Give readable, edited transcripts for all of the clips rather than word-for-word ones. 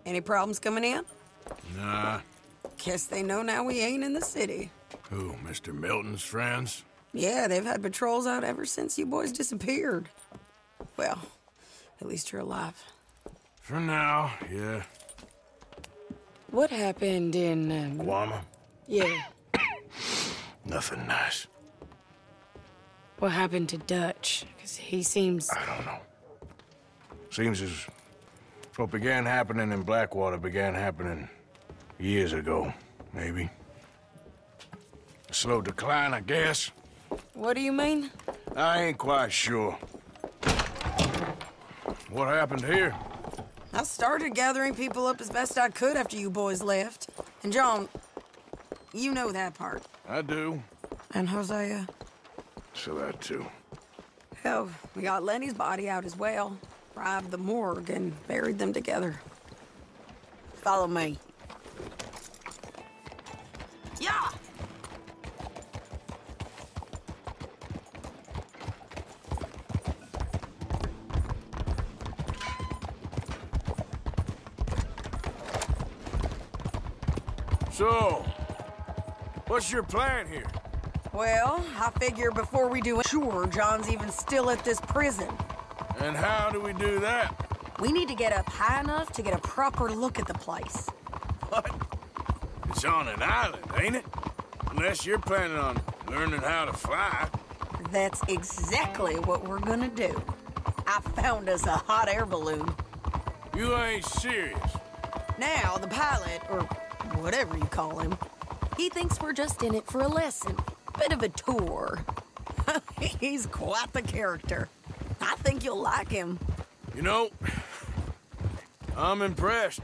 Any problems coming in? Nah. Guess they know now we ain't in the city. Who, Mr. Milton's friends? Yeah, they've had patrols out ever since you boys disappeared. Well, at least you're alive. For now, yeah. What happened in, Guama? Yeah. Nothing nice. What happened to Dutch? Because he seems... I don't know. Seems as what began happening in Blackwater began happening years ago, maybe. A slow decline, I guess. What do you mean? I ain't quite sure. What happened here? I started gathering people up as best I could after you boys left. And John, you know that part. I do. And Hosea? So that too. Hell, we got Lenny's body out as well. Robbed the morgue and buried them together. Follow me. Yeah! So, what's your plan here? Well, I figure before we do it, sure John's even still at this prison. And how do we do that? We need to get up high enough to get a proper look at the place. What? It's on an island, ain't it? Unless you're planning on learning how to fly. That's exactly what we're gonna do. I found us a hot air balloon. You ain't serious. Now, the pilot, or whatever you call him, he thinks we're just in it for a lesson. Bit of a tour. He's quite the character. I think you'll like him. You know, I'm impressed.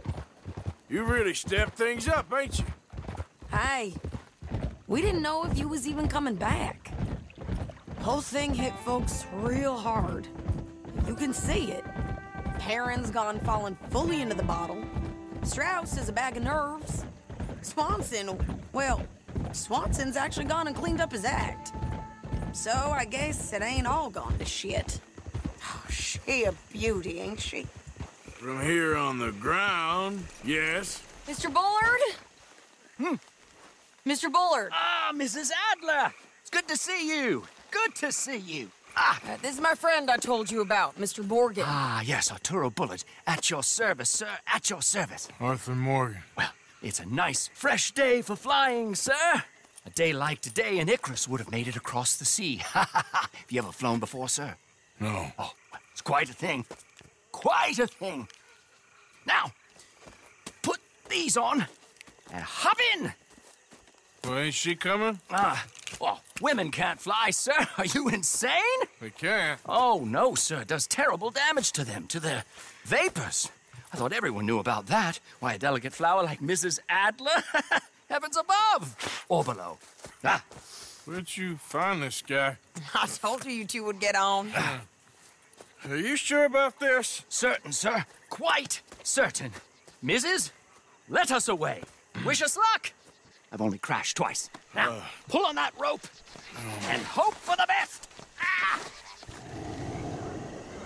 You really stepped things up, ain't you? Hey, we didn't know if you was even coming back. Whole thing hit folks real hard. You can see it. Perrin's gone falling fully into the bottle. Strauss is a bag of nerves. Swanson, well, Swanson's actually gone and cleaned up his act. So I guess it ain't all gone to shit. Oh, she a beauty, ain't she? From here on the ground, yes. Mr. Bullard? Mr. Bullard. Ah, Mrs. Adler! It's good to see you. Good to see you. This is my friend I told you about, Mr. Morgan. Ah, yes, Arturo Bullard. At your service, sir. At your service. Arthur Morgan. Well, it's a nice, fresh day for flying, sir. A day like today, an Icarus would have made it across the sea. Ha ha ha. Have you ever flown before, sir? No. Oh, it's quite a thing. Quite a thing. Now, put these on and hop in. Well, ain't she coming? Well, women can't fly, sir. Are you insane? They can't. Oh, no, sir. It does terrible damage to them, to their vapors. I thought everyone knew about that. Why, a delicate flower like Mrs. Adler? Heavens above. Or below. Ah. Where'd you find this guy? I told you two would get on. Are you sure about this? Certain, sir. Quite certain. Mrs., let us away. Wish us luck. I've only crashed twice. Now, pull on that rope and hope for the best. Ah!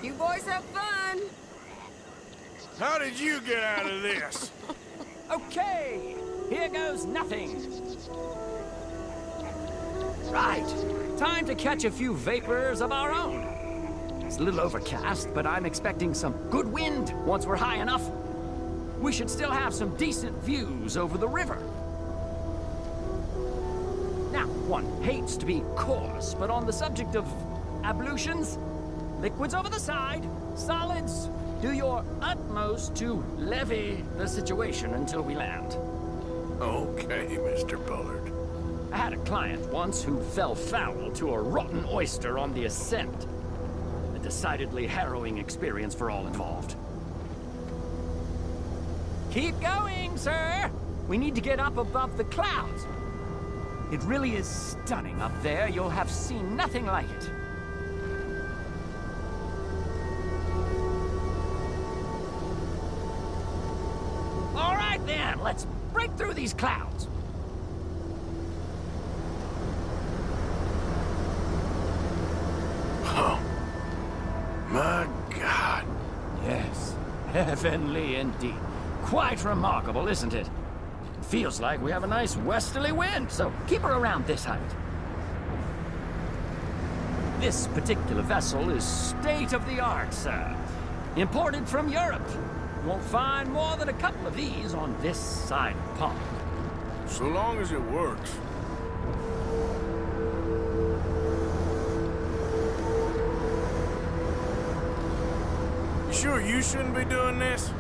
You boys have fun. How did you get out of this? Okay, here goes nothing. Right, time to catch a few vapors of our own. It's a little overcast, but I'm expecting some good wind once we're high enough. We should still have some decent views over the river. Now, one hates to be coarse, but on the subject of ablutions, liquids over the side, solids, do your utmost to levy the situation until we land. Okay, Mr. Bullard. I had a client once who fell foul to a rotten oyster on the ascent. A decidedly harrowing experience for all involved. Keep going, sir! We need to get up above the clouds. It really is stunning up there. You'll have seen nothing like it. All right, then. Let's break through these clouds. Oh. My God. Heavenly indeed. Quite remarkable, isn't it? Feels like we have a nice westerly wind, so keep her around this height. This particular vessel is state-of-the-art, sir. Imported from Europe. You won't find more than a couple of these on this side of the pond. So long as it works. You sure you shouldn't be doing this?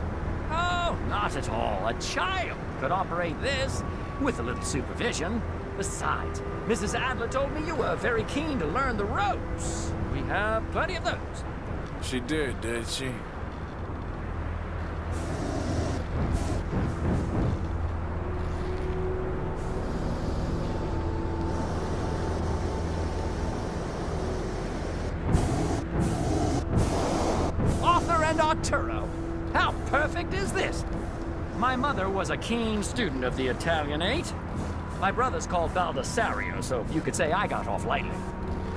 Oh, not at all. A child could operate this with a little supervision. Besides, Mrs. Adler told me you were very keen to learn the ropes. We have plenty of those. She did she? Arthur and Arturo. How perfect is this? My mother was a keen student of the Italianate. My brother's called Baldessario, so you could say I got off lightly.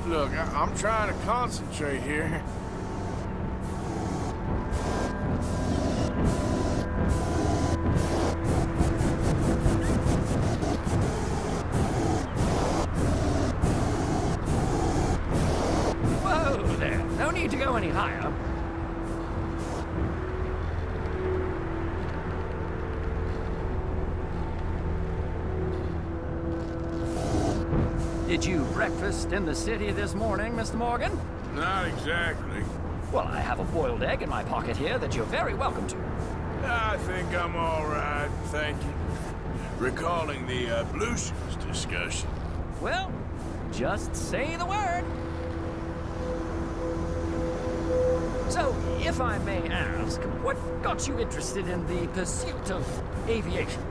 Look, I'm trying to concentrate here. Whoa there. No need to go any higher. Did you breakfast in the city this morning, Mr. Morgan? Not exactly. Well, I have a boiled egg in my pocket here that you're very welcome to. I think I'm all right, thank you. Recalling the ablutions discussion. Well, just say the word. So, if I may ask, what got you interested in the pursuit of aviation?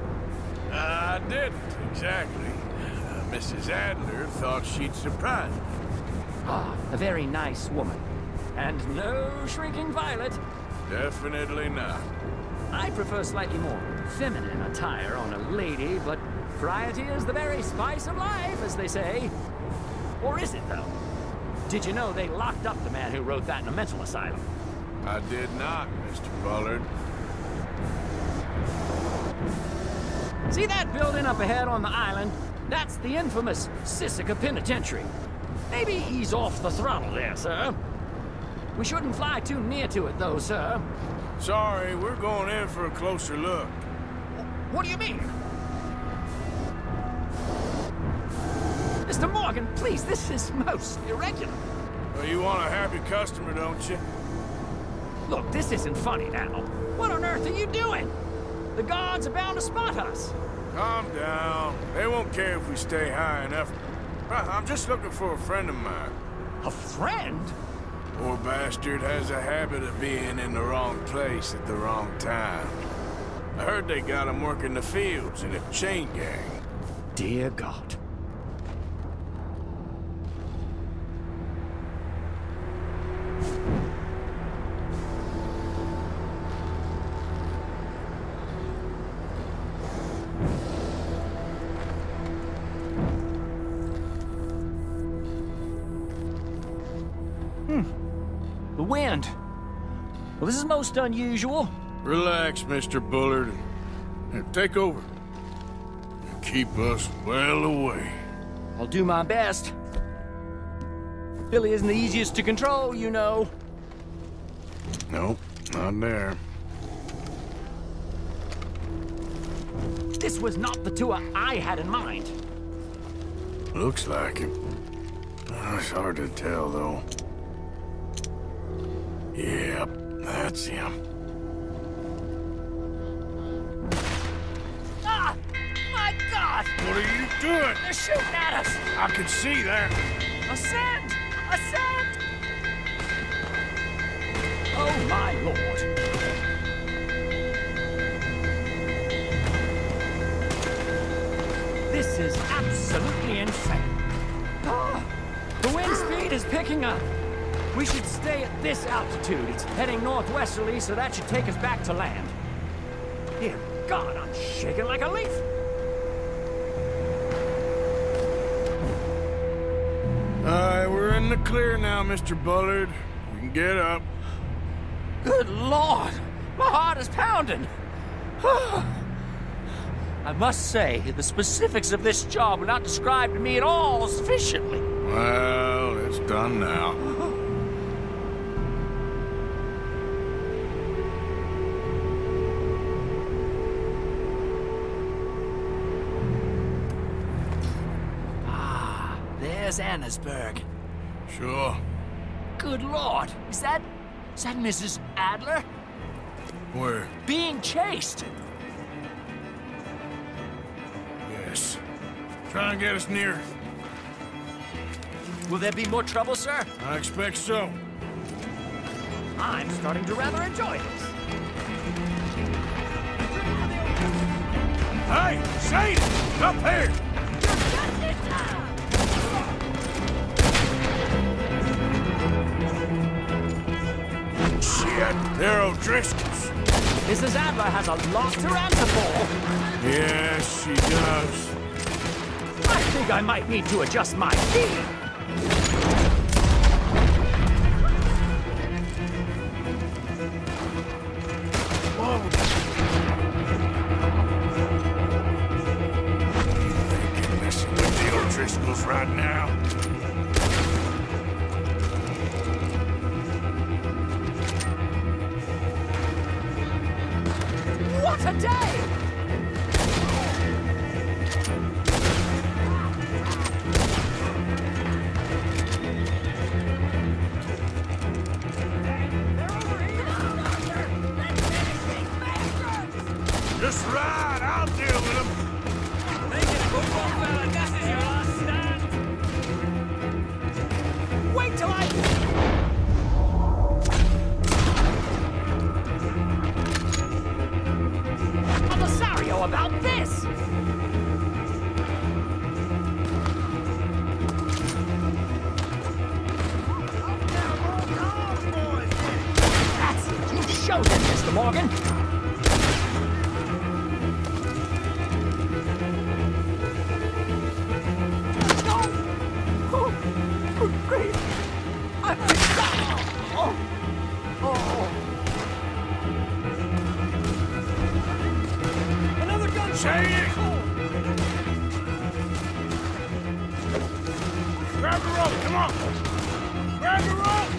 I didn't, exactly. Mrs. Adler thought she'd surprise me. Ah, a very nice woman. And no shrinking violet. Definitely not. I prefer slightly more feminine attire on a lady, but variety is the very spice of life, as they say. Or is it, though? Did you know they locked up the man who wrote that in a mental asylum? I did not, Mr. Bullard. See that building up ahead on the island? That's the infamous Sisika Penitentiary. Maybe ease off the throttle there, sir. We shouldn't fly too near to it, though, sir. Sorry, we're going in for a closer look. What do you mean? Mr. Morgan, please, this is most irregular. Well, you want a happy customer, don't you? Look, this isn't funny now. What on earth are you doing? The guards are bound to spot us. Calm down. They won't care if we stay high enough. I'm just looking for a friend of mine. A friend? Poor bastard has a habit of being in the wrong place at the wrong time. I heard they got him working the fields in a chain gang. Dear God. The wind. Well, this is most unusual. Relax, Mr. Bullard. Here, take over. Keep us well away. I'll do my best. Billy isn't the easiest to control, you know. Nope, not there. This was not the tour I had in mind. Looks like it. It's hard to tell, though. Yep, that's him. Ah! My God! What are you doing? They're shooting at us! I can see that. Ascend! Ascend! Oh, my Lord. This is absolutely insane. Ah, the wind speed is picking up. We should stay at this altitude. It's heading northwesterly, so that should take us back to land. Dear God, I'm shaking like a leaf. Alright, we're in the clear now, Mr. Bullard. We can get up. Good Lord! My heart is pounding. I must say, the specifics of this job were not described to me at all sufficiently. Well, it's done now. There's Annesburg. Sure. Good Lord, is that Mrs. Adler? Where? Being chased. Yes. Try and get us near. Will there be more trouble, sir? I expect so. I'm starting to rather enjoy this. Hey, Shane! Up here! Shit, they're O'Driscolls. Mrs. Adler has a lot to answer for. Yes, she does. I think I might need to adjust my feet. Whoa. You think you're messing with the O'Driscolls right now? What a day! Just ride, I'll deal with them. Make it a good one, fella. This is your last stand. Wait till I... Belisario about this! That's it. You showed him, Mr. Morgan. Great. Another gun! Shane! Grab the rope, come on! Grab the rope!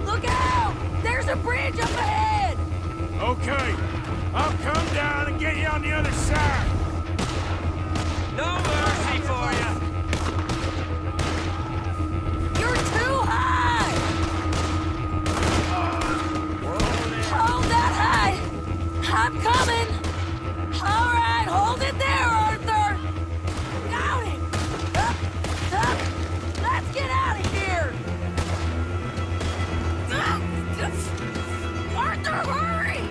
Look out! There's a bridge up ahead! Okay, I'll come down and get you on the other side. No mercy for you! You're too high! Hold that high! I'm coming! All right, hold it there, Arthur! Got it! Up! Let's get out of here! Arthur, hurry!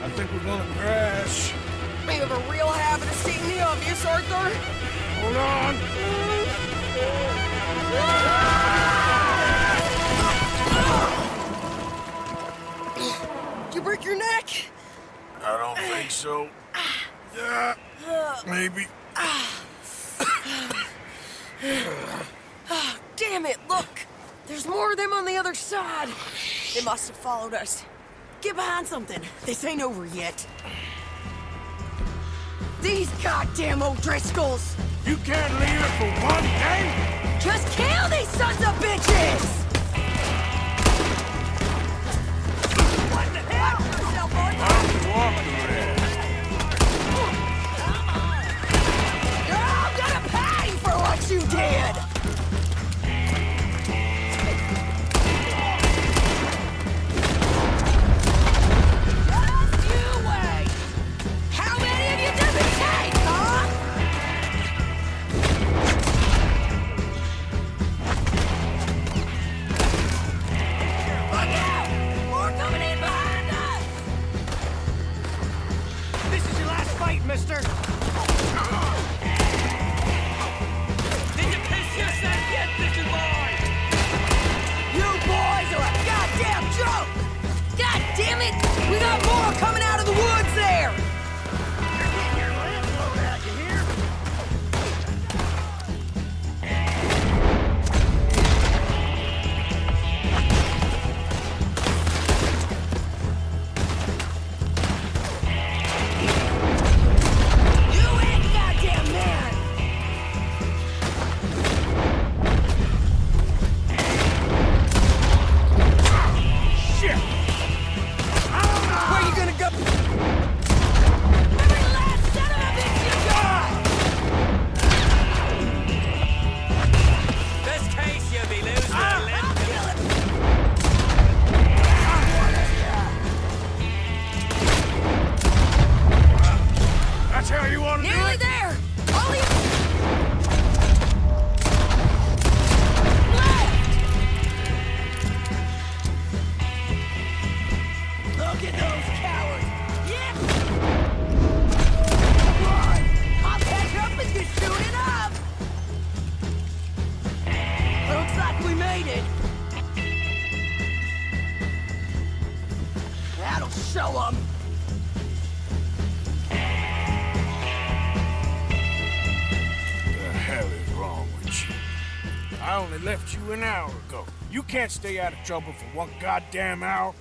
I think we're gonna crash. We have a real habit of seeing the obvious, Arthur. Hold on. Did you break your neck? I don't think so. Yeah, maybe. Damn it, look! There's more of them on the other side. They must have followed us. Get behind something. This ain't over yet. These goddamn O'Driscolls! You can't leave it for one day? Just kill these sons of bitches! What the hell? Watch yourself, Arthur! I'm walking there. I'm gonna pay for what you did! Just you wait! How many of you does it take, huh? Look out! More coming in behind us! This is your last fight, mister! needed. That'll show 'em. The hell is wrong with you? I only left you an hour ago. You can't stay out of trouble for one goddamn hour.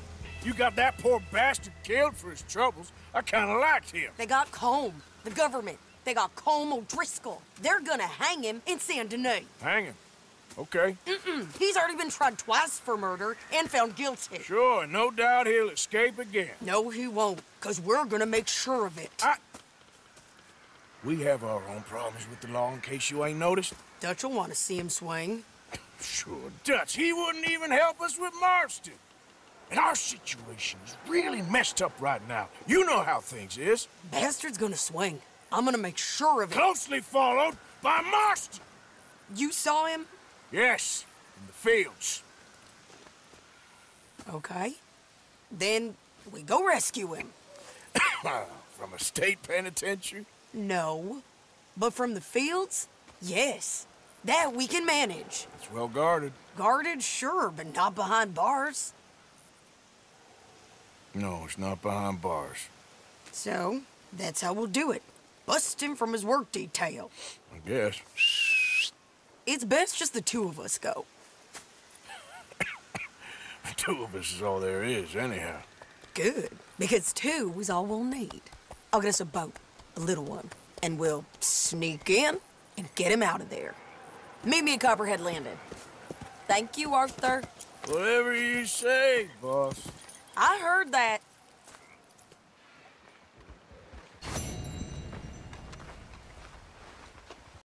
You got that poor bastard killed for his troubles. I kinda liked him. They got Combe, the government. They got Combe O'Driscoll. They're gonna hang him in Saint Denis. Hang him. Okay. He's already been tried twice for murder and found guilty. Sure, no doubt he'll escape again. No, he won't, because we're gonna make sure of it. We have our own problems with the law, in case you ain't noticed. Dutch will want to see him swing. Sure, Dutch, he wouldn't even help us with Marston. And our situation is really messed up right now. You know how things is. Bastard's gonna swing. I'm gonna make sure of it. Closely followed by Marston. You saw him? Yes, in the fields. Okay. Then we go rescue him. From a state penitentiary? No. But from the fields? Yes. That we can manage. It's well guarded. Guarded, sure, but not behind bars. No, it's not behind bars. So, that's how we'll do it. Bust him from his work detail. I guess. It's best just the two of us go. The two of us is all there is, anyhow. Good, because two is all we'll need. I'll get us a boat, a little one, and we'll sneak in and get him out of there. Meet me at Copperhead Landing. Thank you, Arthur. Whatever you say, boss. I heard that.